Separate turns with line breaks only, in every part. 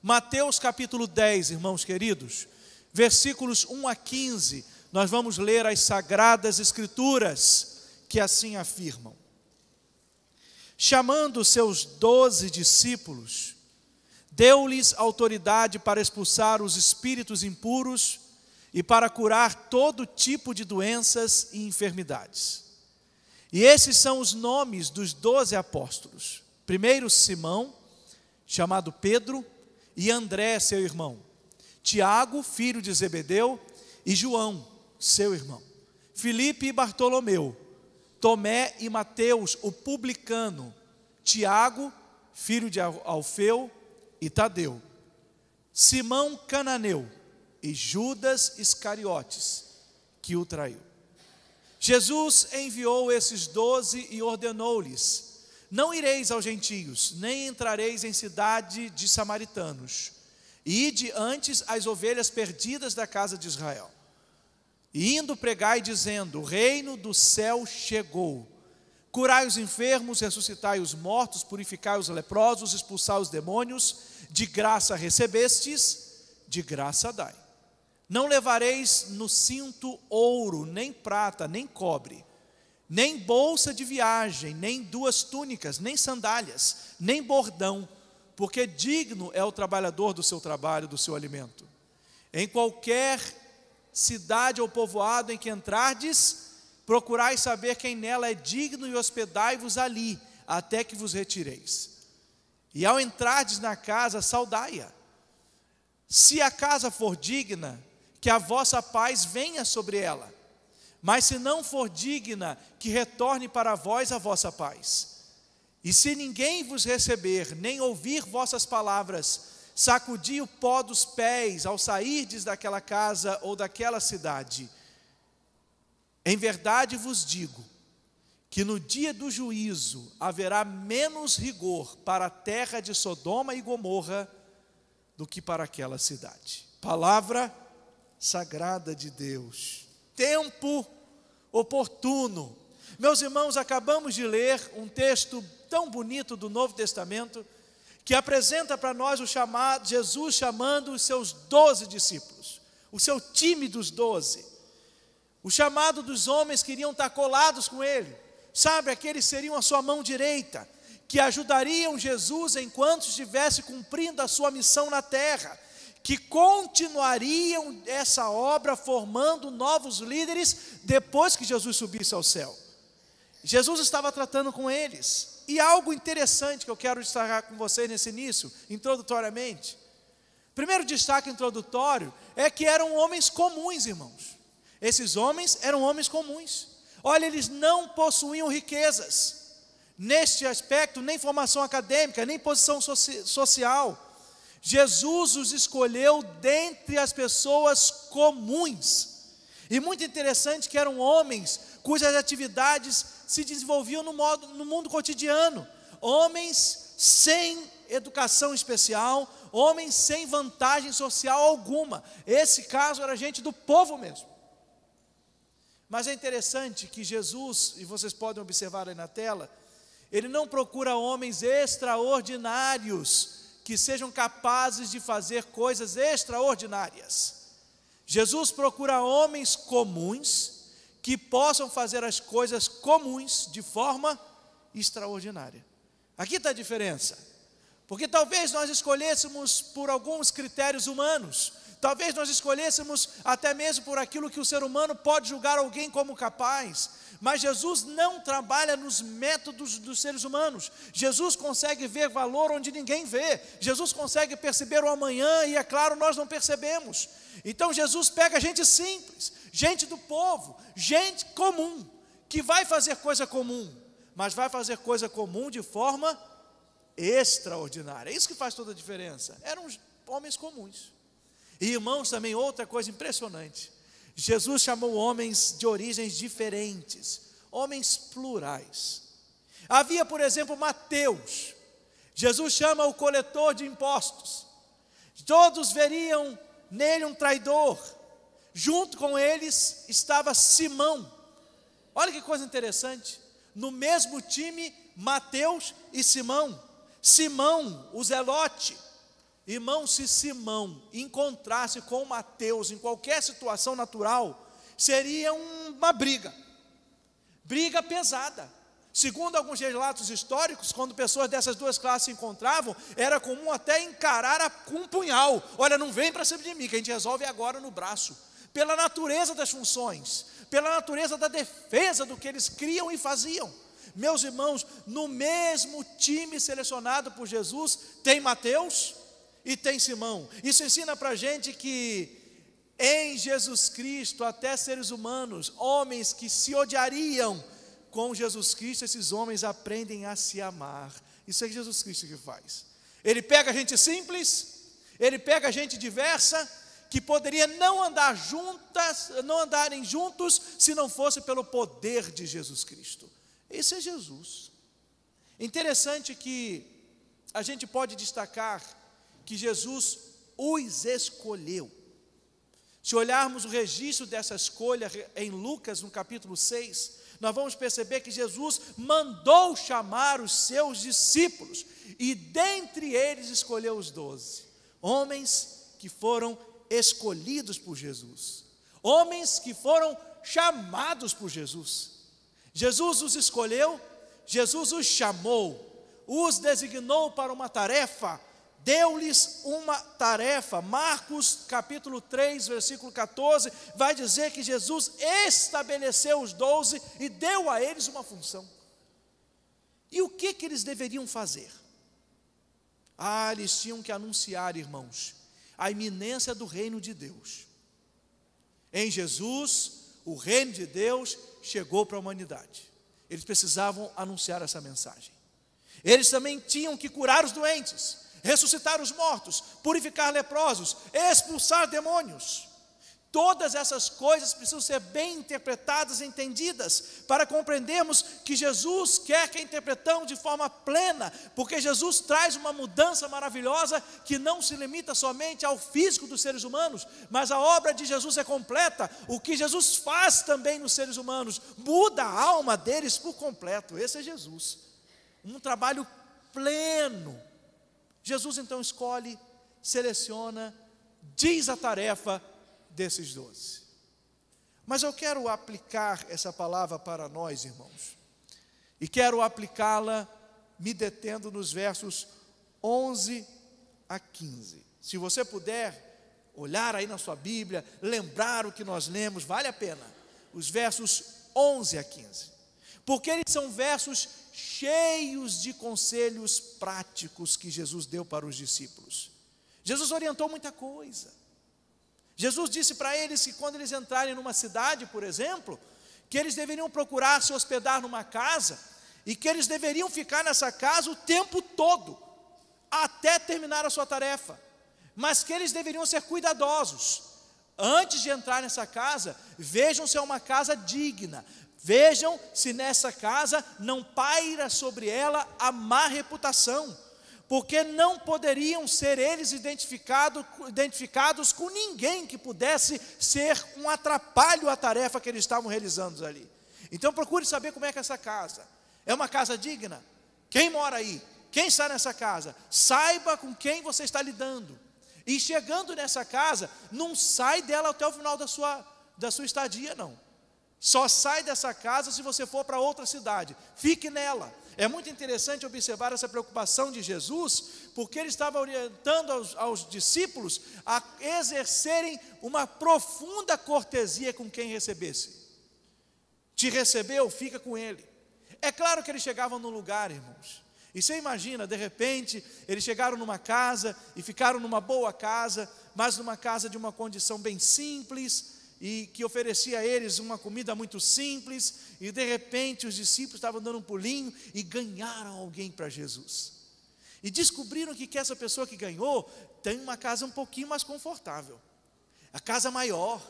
Mateus capítulo 10, irmãos queridos, versículos 1 a 15, nós vamos ler as Sagradas Escrituras, que assim afirmam: chamando seus 12 discípulos, deu-lhes autoridade para expulsar os espíritos impuros e para curar todo tipo de doenças e enfermidades. E esses são os nomes dos 12 apóstolos. Primeiro, Simão, chamado Pedro, e André, seu irmão, Tiago, filho de Zebedeu, e João, seu irmão, Filipe e Bartolomeu, Tomé e Mateus, o publicano, Tiago, filho de Alfeu, e Tadeu, Simão cananeu e Judas Iscariotes, que o traiu. Jesus enviou esses 12 e ordenou-lhes: não ireis aos gentios, nem entrareis em cidade de samaritanos, ide antes as ovelhas perdidas da casa de Israel. E indo pregai dizendo: o reino do céu chegou. Curai os enfermos, ressuscitai os mortos, purificai os leprosos, expulsai os demônios. De graça recebestes, de graça dai. Não levareis no cinto ouro, nem prata, nem cobre, nem bolsa de viagem, nem 2 túnicas, nem sandálias, nem bordão, porque digno é o trabalhador do seu trabalho, do seu alimento. Em qualquer cidade ou povoado em que entrardes, procurai saber quem nela é digno e hospedai-vos ali, até que vos retireis. E ao entrardes na casa, saudai-a. Se a casa for digna, que a vossa paz venha sobre ela. Mas se não for digna, que retorne para vós a vossa paz. E se ninguém vos receber, nem ouvir vossas palavras, sacudi o pó dos pés ao sairdes daquela casa ou daquela cidade. Em verdade vos digo, que no dia do juízo haverá menos rigor para a terra de Sodoma e Gomorra do que para aquela cidade. Palavra sagrada de Deus. Tempo oportuno. Meus irmãos, acabamos de ler um texto tão bonito do Novo Testamento, que apresenta para nós Jesus chamando os seus 12 discípulos, o seu time dos 12, o chamado dos homens que iriam estar colados com ele, sabe, aqueles seriam a sua mão direita, que ajudariam Jesus enquanto estivesse cumprindo a sua missão na terra, que continuariam essa obra formando novos líderes depois que Jesus subisse ao céu. Jesus estava tratando com eles, e algo interessante que eu quero destacar com vocês nesse início, introdutoriamente. Primeiro destaque introdutório é que eram homens comuns, irmãos. Esses homens eram homens comuns. Olha, eles não possuíam riquezas, neste aspecto, nem formação acadêmica, nem posição social. Jesus os escolheu dentre as pessoas comuns. E muito interessante que eram homens cujas atividades se desenvolviam no mundo cotidiano. Homens sem educação especial, homens sem vantagem social alguma. Esse caso era gente do povo mesmo. Mas é interessante que Jesus, e vocês podem observar aí na tela, ele não procura homens extraordinários, que sejam capazes de fazer coisas extraordinárias. Jesus procura homens comuns, que possam fazer as coisas comuns de forma extraordinária. Aqui está a diferença, porque talvez nós escolhêssemos por alguns critérios humanos, talvez nós escolhêssemos até mesmo por aquilo que o ser humano pode julgar alguém como capaz, mas Jesus não trabalha nos métodos dos seres humanos. Jesus consegue ver valor onde ninguém vê. Jesus consegue perceber o amanhã e, é claro, nós não percebemos. Então Jesus pega gente simples, gente do povo, gente comum, que vai fazer coisa comum, mas vai fazer coisa comum de forma extraordinária. É isso que faz toda a diferença. Eram homens comuns. E, irmãos, também outra coisa impressionante. Jesus chamou homens de origens diferentes, homens plurais. Havia, por exemplo, Mateus. Jesus chama o coletor de impostos. Todos veriam nele um traidor. Junto com eles estava Simão. Olha que coisa interessante. No mesmo time, Mateus e Simão. Simão, o zelote, Irmão, se Simão encontrasse com Mateus em qualquer situação natural, seria uma briga pesada. Segundo alguns relatos históricos, quando pessoas dessas duas classes se encontravam, era comum até encarar com um punhal. Olha, não vem para cima de mim, que a gente resolve agora no braço. Pela natureza das funções, pela natureza da defesa do que eles criam e faziam. Meus irmãos, no mesmo time selecionado por Jesus, tem Mateus e tem Simão. Isso ensina para a gente que em Jesus Cristo, até seres humanos, homens que se odiariam, com Jesus Cristo, esses homens aprendem a se amar. Isso é Jesus Cristo que faz. Ele pega gente simples, ele pega gente diversa, que poderia não andarem juntos, se não fosse pelo poder de Jesus Cristo. Esse é Jesus. Interessante que a gente pode destacar que Jesus os escolheu. Se olharmos o registro dessa escolha em Lucas, no capítulo 6, nós vamos perceber que Jesus mandou chamar os seus discípulos, e dentre eles escolheu os 12, homens que foram escolhidos por Jesus, homens que foram chamados por Jesus. Jesus os escolheu, Jesus os chamou, os designou para uma tarefa, deu-lhes uma tarefa. Marcos capítulo 3, versículo 14, vai dizer que Jesus estabeleceu os 12 e deu a eles uma função. E o que eles deveriam fazer? Eles tinham que anunciar, irmãos, a iminência do reino de Deus. Em Jesus, o reino de Deus chegou para a humanidade. Eles precisavam anunciar essa mensagem. Eles também tinham que curar os doentes, ressuscitar os mortos, purificar leprosos, expulsar demônios. Todas essas coisas precisam ser bem interpretadas e entendidas, para compreendermos que Jesus quer que a interpretamos de forma plena, porque Jesus traz uma mudança maravilhosa, que não se limita somente ao físico dos seres humanos, mas a obra de Jesus é completa. O que Jesus faz também nos seres humanos, muda a alma deles por completo. Esse é Jesus, um trabalho pleno. Jesus então escolhe, seleciona, diz a tarefa desses 12. Mas eu quero aplicar essa palavra para nós, irmãos, e quero aplicá-la me detendo nos versos 11 a 15. Se você puder olhar aí na sua Bíblia, lembrar o que nós lemos, vale a pena. Os versos 11 a 15, porque eles são versos cheios de conselhos práticos que Jesus deu para os discípulos. Jesus orientou muita coisa. Jesus disse para eles que quando eles entrarem numa cidade, por exemplo, que eles deveriam procurar se hospedar numa casa, e que eles deveriam ficar nessa casa o tempo todo, até terminar a sua tarefa, mas que eles deveriam ser cuidadosos. Antes de entrar nessa casa, vejam se é uma casa digna, vejam se nessa casa não paira sobre ela a má reputação, porque não poderiam ser eles identificados com ninguém que pudesse ser um atrapalho à tarefa que eles estavam realizando ali. Então procure saber como é que é essa casa. É uma casa digna? Quem mora aí? Quem está nessa casa? Saiba com quem você está lidando. E chegando nessa casa, não sai dela até o final da sua estadia, não. Só sai dessa casa se você for para outra cidade. Fique nela. É muito interessante observar essa preocupação de Jesus, porque ele estava orientando aos discípulos a exercerem uma profunda cortesia com quem recebesse. Te recebeu, fica com ele. É claro que eles chegavam num lugar, irmãos, e você imagina, de repente, eles chegaram numa casa e ficaram numa boa casa, mas numa casa de uma condição bem simples, e que oferecia a eles uma comida muito simples, e de repente os discípulos estavam dando um pulinho e ganharam alguém para Jesus. E descobriram que essa pessoa que ganhou tem uma casa um pouquinho mais confortável, a casa maior,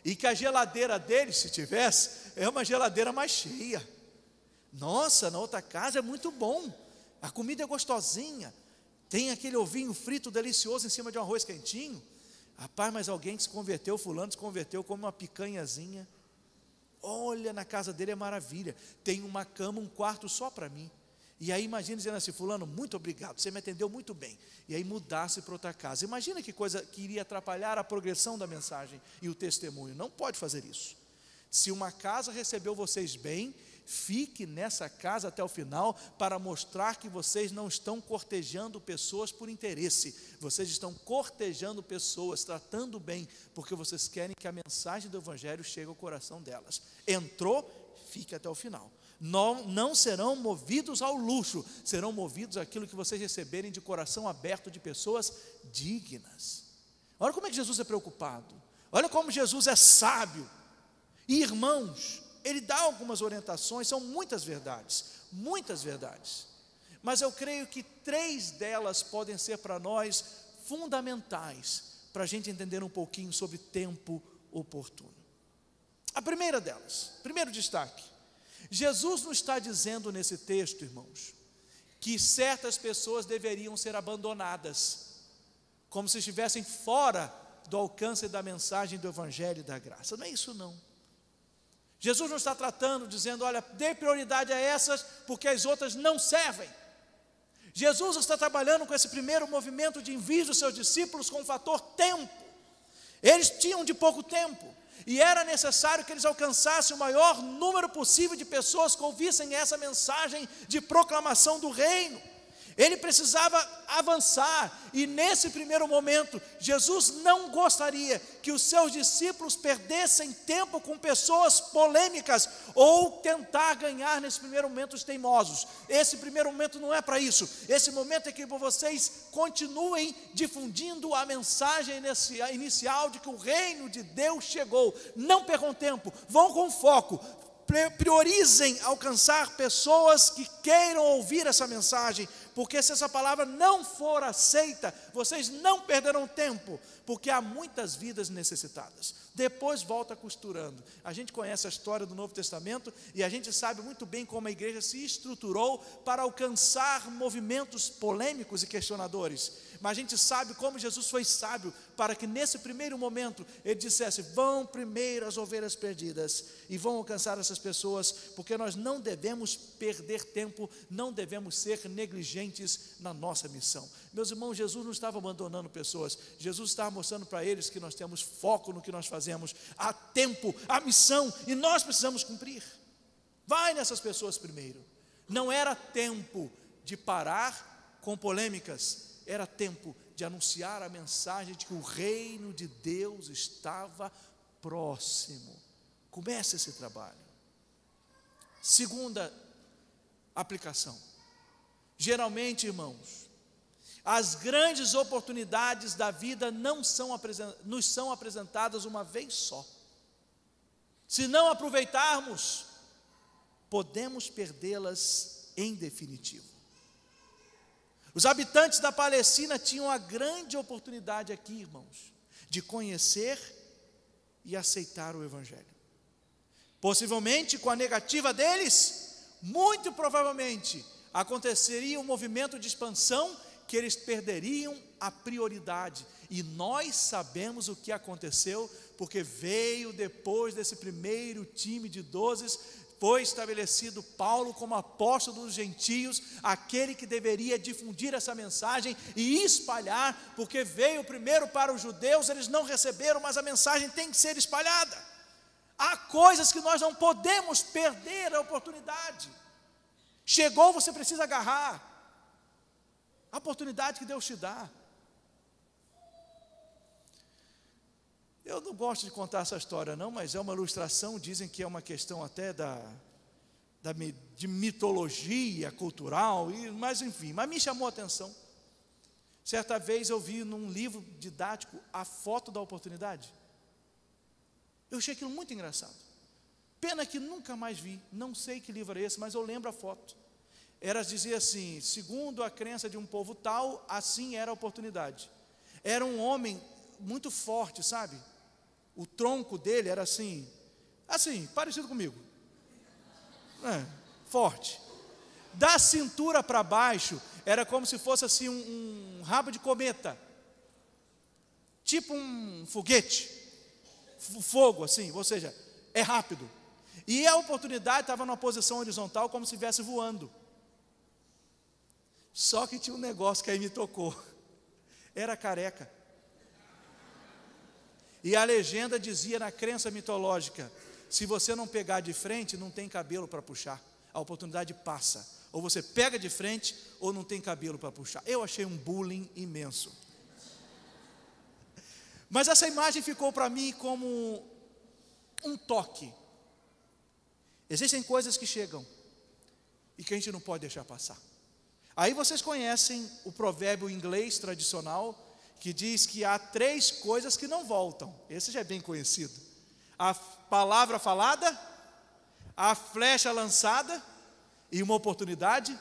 e que a geladeira deles, se tivesse, é uma geladeira mais cheia. Nossa, na outra casa é muito bom, a comida é gostosinha, tem aquele ovinho frito delicioso em cima de um arroz quentinho. Rapaz, mas alguém que se converteu, fulano se converteu, come uma picanhazinha. Olha, na casa dele é maravilha, tem uma cama, um quarto só para mim. E aí imagina dizendo assim: fulano, muito obrigado, você me atendeu muito bem. E aí mudasse para outra casa. Imagina que coisa que iria atrapalhar a progressão da mensagem e o testemunho. Não pode fazer isso. Se uma casa recebeu vocês bem, fique nessa casa até o final, para mostrar que vocês não estão cortejando pessoas por interesse. Vocês estão cortejando pessoas, tratando bem, porque vocês querem que a mensagem do Evangelho chegue ao coração delas. Entrou, fique até o final. Não serão movidos ao luxo, serão movidos àquilo que vocês receberem de coração aberto de pessoas dignas. Olha como é que Jesus é preocupado, olha como Jesus é sábio. E irmãos, ele dá algumas orientações, são muitas verdades, mas eu creio que 3 delas podem ser para nós fundamentais, para a gente entender um pouquinho sobre tempo oportuno. A primeira delas, primeiro destaque: Jesus não está dizendo nesse texto, irmãos, que certas pessoas deveriam ser abandonadas, como se estivessem fora do alcance da mensagem do Evangelho e da graça. Não é isso não. Jesus não está tratando, dizendo: olha, dê prioridade a essas, porque as outras não servem. Jesus está trabalhando com esse primeiro movimento de envio dos seus discípulos com o fator tempo. Eles tinham de pouco tempo, e era necessário que eles alcançassem o maior número possível de pessoas que ouvissem essa mensagem de proclamação do reino. Ele precisava avançar, e nesse primeiro momento, Jesus não gostaria que os seus discípulos perdessem tempo com pessoas polêmicas, ou tentar ganhar nesse primeiro momento os teimosos. Esse primeiro momento não é para isso. Esse momento é que vocês continuem difundindo a mensagem inicial de que o reino de Deus chegou. Não percam tempo, vão com foco. Priorizem alcançar pessoas que queiram ouvir essa mensagem, porque se essa palavra não for aceita, vocês não perderão tempo, porque há muitas vidas necessitadas. Depois volta costurando. A gente conhece a história do Novo Testamento, e a gente sabe muito bem como a igreja se estruturou para alcançar movimentos polêmicos e questionadores. Mas a gente sabe como Jesus foi sábio, para que nesse primeiro momento ele dissesse: vão primeiro as ovelhas perdidas, e vão alcançar essas pessoas, porque nós não devemos perder tempo, não devemos ser negligentes na nossa missão. Meus irmãos, Jesus não estava abandonando pessoas, Jesus estava mostrando para eles que nós temos foco no que nós fazemos, há tempo, há missão, e nós precisamos cumprir. Vai nessas pessoas primeiro. Não era tempo de parar com polêmicas, era tempo de anunciar a mensagem de que o reino de Deus estava próximo. Comece esse trabalho. Segunda aplicação: geralmente, irmãos, as grandes oportunidades da vida nos são apresentadas uma vez só. Se não aproveitarmos, podemos perdê-las em definitivo. Os habitantes da Palestina tinham a grande oportunidade aqui, irmãos, de conhecer e aceitar o Evangelho. Possivelmente, com a negativa deles, muito provavelmente aconteceria um movimento de expansão que eles perderiam a prioridade. E nós sabemos o que aconteceu, porque veio depois desse primeiro time de 12, foi estabelecido Paulo como apóstolo dos gentios, aquele que deveria difundir essa mensagem e espalhar, porque veio primeiro para os judeus, eles não receberam, mas a mensagem tem que ser espalhada. Há coisas que nós não podemos perder a oportunidade. Chegou, você precisa agarrar a oportunidade que Deus te dá. Eu não gosto de contar essa história não, mas é uma ilustração, dizem que é uma questão até de mitologia cultural, mas enfim, mas me chamou a atenção. Certa vez eu vi num livro didático a foto da oportunidade. Eu achei aquilo muito engraçado. Pena que nunca mais vi, não sei que livro é esse, mas eu lembro a foto. Dizia assim: segundo a crença de um povo tal, assim era a oportunidade. Era um homem muito forte, sabe? O tronco dele era assim, parecido comigo. Forte. Da cintura para baixo, era como se fosse assim um rabo de cometa. Tipo um foguete. Fogo, assim, ou seja, é rápido. E a oportunidade estava numa posição horizontal, como se estivesse voando. Só que tinha um negócio que aí me tocou. Era careca. E a legenda dizia na crença mitológica: se você não pegar de frente, não tem cabelo para puxar. A oportunidade passa. Ou você pega de frente, ou não tem cabelo para puxar. Eu achei um bullying imenso. Mas essa imagem ficou para mim como um toque. Existem coisas que chegam e que a gente não pode deixar passar. Aí vocês conhecem o provérbio inglês tradicional, que diz que há 3 coisas que não voltam. Esse já é bem conhecido: a palavra falada, a flecha lançada e uma oportunidade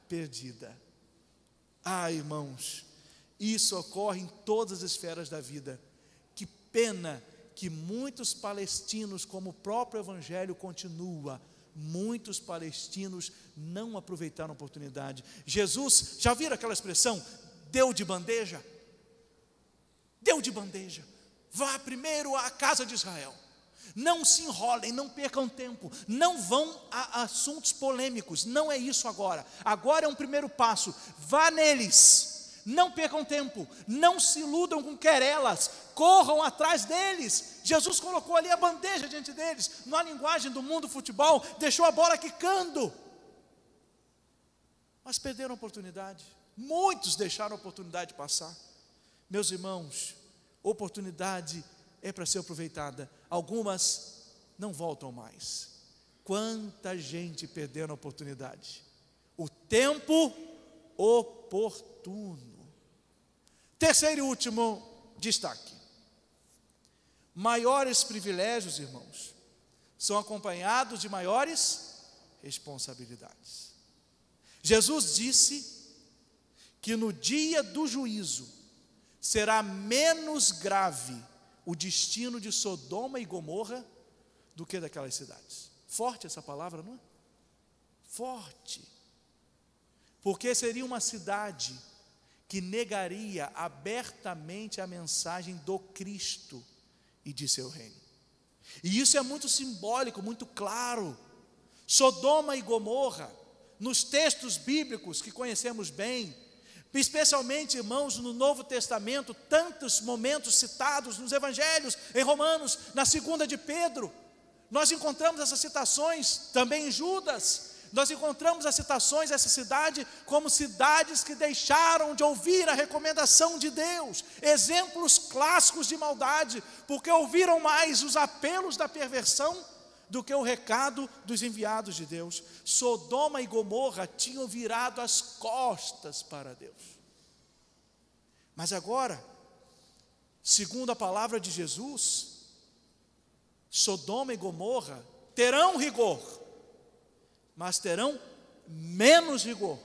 perdida. Ah, irmãos, isso ocorre em todas as esferas da vida. Que pena que muitos palestinos, como o próprio Evangelho continua, muitos palestinos não aproveitaram a oportunidade. Jesus, já viram aquela expressão, deu de bandeja? Deu de bandeja. Vá primeiro à casa de Israel. Não se enrolem, não percam tempo, não vão a assuntos polêmicos, não é isso agora. Agora é um primeiro passo, vá neles, não percam tempo, não se iludam com querelas, corram atrás deles. Jesus colocou ali a bandeja diante deles, na linguagem do mundo futebol, deixou a bola quicando, mas perderam a oportunidade. Muitos deixaram a oportunidade passar. Meus irmãos, oportunidade é para ser aproveitada. Algumas não voltam mais. Quanta gente perdendo a oportunidade. O tempo oportuno. Terceiro e último destaque: maiores privilégios, irmãos, são acompanhados de maiores responsabilidades. Jesus disse que no dia do juízo será menos grave o destino de Sodoma e Gomorra do que daquelas cidades. Forte essa palavra, não é? Forte. Porque seria uma cidade que negaria abertamente a mensagem do Cristo e de seu reino. E isso é muito simbólico, muito claro. Sodoma e Gomorra, nos textos bíblicos que conhecemos bem, especialmente, irmãos, no Novo Testamento, tantos momentos citados nos Evangelhos, em Romanos, na 2 de Pedro, nós encontramos essas citações, também em Judas, nós encontramos as citações dessa cidade como cidades que deixaram de ouvir a recomendação de Deus, exemplos clássicos de maldade, porque ouviram mais os apelos da perversão do que o recado dos enviados de Deus. Sodoma e Gomorra tinham virado as costas para Deus. Mas agora, segundo a palavra de Jesus, Sodoma e Gomorra terão rigor, mas terão menos rigor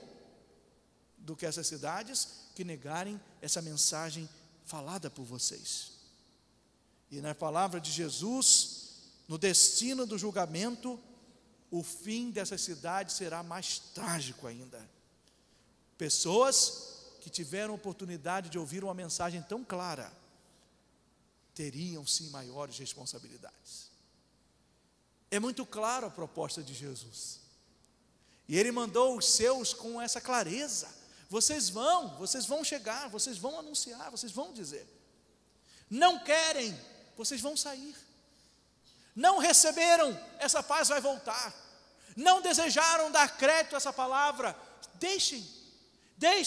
do que essas cidades que negarem essa mensagem falada por vocês. E na palavra de Jesus, no destino do julgamento, o fim dessa cidade será mais trágico ainda. Pessoas que tiveram oportunidade de ouvir uma mensagem tão clara, teriam sim maiores responsabilidades. É muito clara a proposta de Jesus. E Ele mandou os seus com essa clareza. Vocês vão chegar, vocês vão anunciar, vocês vão dizer. Não querem, vocês vão sair. Não receberam, essa paz vai voltar. Não desejaram dar crédito a essa palavra, deixem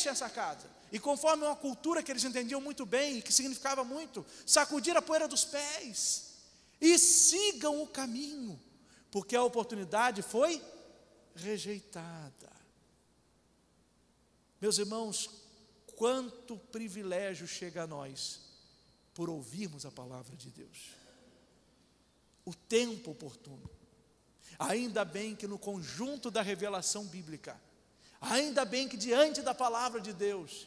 essa casa. E conforme uma cultura que eles entendiam muito bem, e que significava muito, sacudir a poeira dos pés, e sigam o caminho, porque a oportunidade foi rejeitada. Meus irmãos, quanto privilégio chega a nós, por ouvirmos a palavra de Deus. O tempo oportuno. Ainda bem que no conjunto da revelação bíblica, ainda bem que diante da palavra de Deus,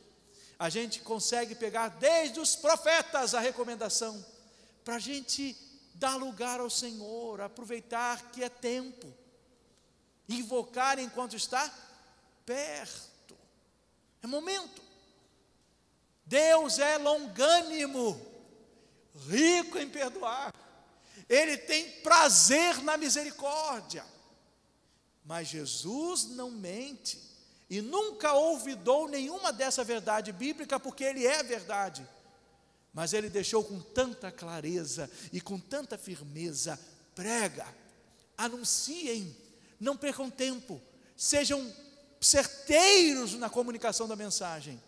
a gente consegue pegar desde os profetas a recomendação, para a gente dar lugar ao Senhor, aproveitar que é tempo, invocar enquanto está perto, é momento. Deus é longânimo, rico em perdoar, Ele tem prazer na misericórdia, mas Jesus não mente, e nunca olvidou nenhuma dessa verdade bíblica, porque ele é a verdade. Mas ele deixou com tanta clareza e com tanta firmeza: prega, anunciem, não percam tempo, sejam certeiros na comunicação da mensagem.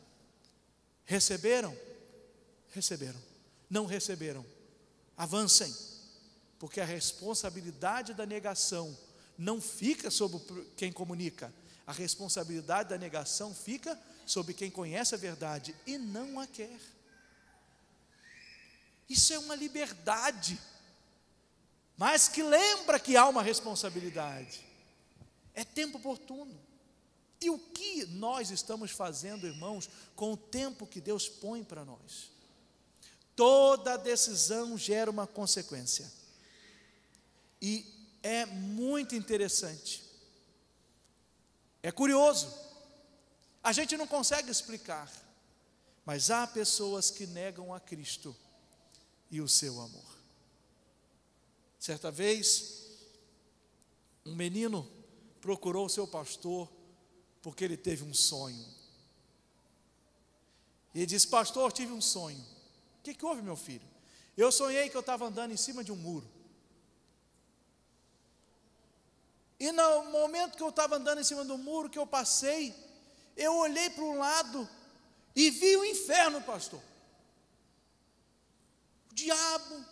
Receberam? Receberam. Não receberam? Avancem, porque a responsabilidade da negação não fica sobre quem comunica, a responsabilidade da negação fica sobre quem conhece a verdade e não a quer. Isso é uma liberdade, mas que lembra que há uma responsabilidade. É tempo oportuno. E o que nós estamos fazendo, irmãos, com o tempo que Deus põe para nós? Toda decisão gera uma consequência. E é muito interessante. É curioso. A gente não consegue explicar, mas há pessoas que negam a Cristo e o seu amor. Certa vez, um menino procurou o seu pastor porque ele teve um sonho. E ele disse: pastor, tive um sonho. O que houve, meu filho? Eu sonhei que eu estava andando em cima de um muro. E no momento que eu estava andando em cima do muro, que eu passei, eu olhei para um lado e vi o inferno, pastor. O diabo,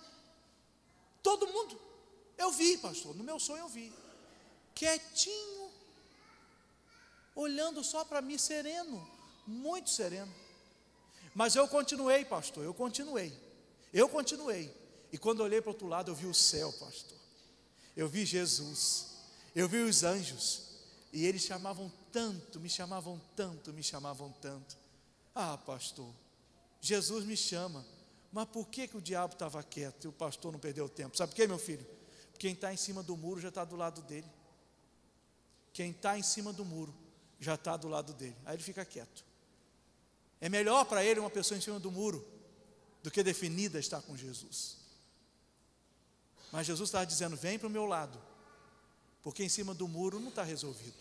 todo mundo. Eu vi, pastor, no meu sonho eu vi. Quietinho, olhando só para mim, sereno, muito sereno. Mas eu continuei, pastor, eu continuei. E quando olhei para o outro lado, eu vi o céu, pastor. Eu vi Jesus, eu vi os anjos. E eles chamavam tanto, me chamavam tanto, me chamavam tanto. Ah, pastor, Jesus me chama. Mas por que o diabo estava quieto e o pastor não perdeu tempo? Sabe por quê, meu filho? Porque quem está em cima do muro já está do lado dele. Quem está em cima do muro já está do lado dele. Aí ele fica quieto. É melhor para ele uma pessoa em cima do muro do que definida estar com Jesus. Mas Jesus estava dizendo: vem para o meu lado, porque em cima do muro não está resolvido.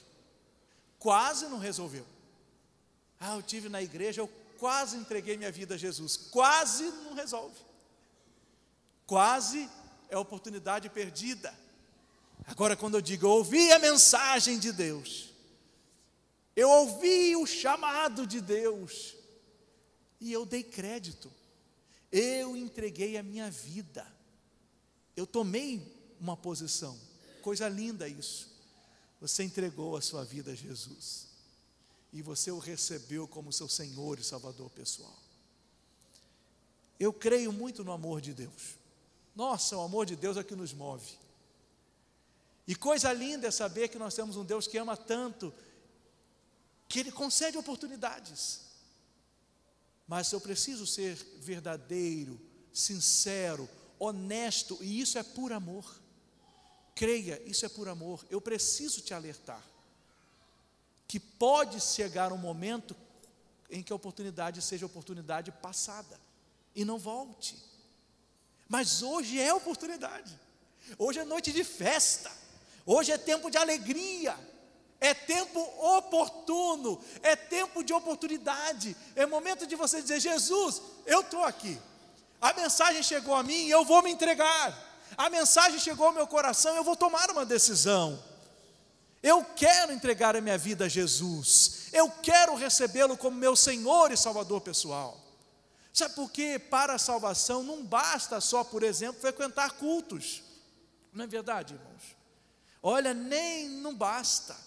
Quase não resolveu. Ah, eu tive na igreja, eu quase entreguei minha vida a Jesus. Quase não resolve. Quase é oportunidade perdida. Agora, quando eu digo, eu ouvi a mensagem de Deus, eu ouvi o chamado de Deus, e eu dei crédito, eu entreguei a minha vida, eu tomei uma posição. Coisa linda isso. Você entregou a sua vida a Jesus, e você o recebeu como seu Senhor e Salvador pessoal. Eu creio muito no amor de Deus. Nossa, o amor de Deus é que nos move. E coisa linda é saber que nós temos um Deus que ama tanto, que Ele concede oportunidades. Mas eu preciso ser verdadeiro, sincero, honesto, e isso é por amor. Creia, isso é por amor. Eu preciso te alertar que pode chegar um momento em que a oportunidade seja oportunidade passada e não volte. Mas hoje é oportunidade. Hoje é noite de festa. Hoje é tempo de alegria. É tempo oportuno, é tempo de oportunidade, é momento de você dizer: Jesus, eu estou aqui, a mensagem chegou a mim, eu vou me entregar, a mensagem chegou ao meu coração, eu vou tomar uma decisão, eu quero entregar a minha vida a Jesus, eu quero recebê-lo como meu Senhor e Salvador pessoal. Sabe por quê? Para a salvação não basta só, por exemplo, frequentar cultos, não é verdade, irmãos? Olha, não basta.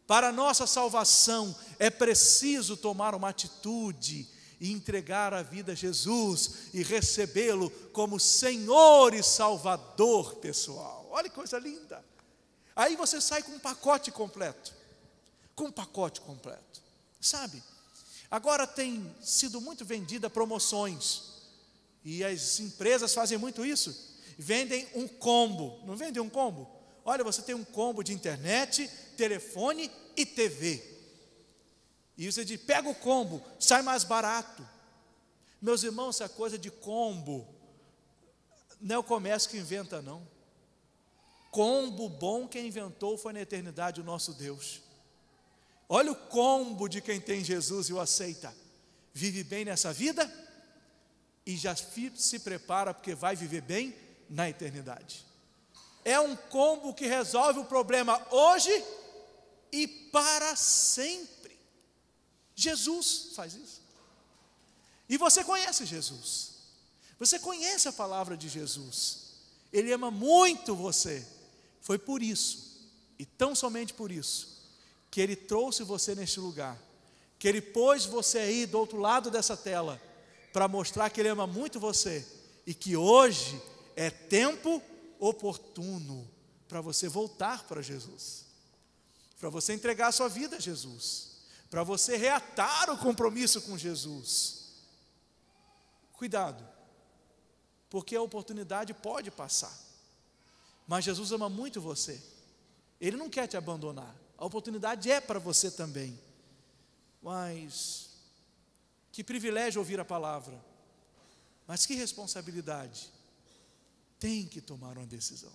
Para a nossa salvação é preciso tomar uma atitude e entregar a vida a Jesus e recebê-lo como Senhor e Salvador pessoal. Olha que coisa linda. Aí você sai com um pacote completo. Sabe? Agora tem sido muito vendida promoções. E as empresas fazem muito isso. Vendem um combo. Não vendem um combo? Olha, você tem um combo de internet, telefone e TV. E você diz: pega o combo, sai mais barato. Meus irmãos, essa coisa de combo não é o comércio que inventa, não. Combo bom quem inventou foi na eternidade o nosso Deus. Olha o combo de quem tem Jesus e o aceita. Vive bem nessa vida e já se prepara porque vai viver bem na eternidade. É um combo que resolve o problema hoje e para sempre. Jesus faz isso. E você conhece Jesus. Você conhece a palavra de Jesus. Ele ama muito você. Foi por isso, e tão somente por isso, que Ele trouxe você neste lugar, que Ele pôs você aí do outro lado dessa tela, para mostrar que Ele ama muito você, e que hoje é tempo oportuno para você voltar para Jesus, para você entregar a sua vida a Jesus, para você reatar o compromisso com Jesus. Cuidado, porque a oportunidade pode passar, mas Jesus ama muito você. Ele não quer te abandonar. A oportunidade é para você também. Mas que privilégio ouvir a palavra. Mas que responsabilidade. Tem que tomar uma decisão.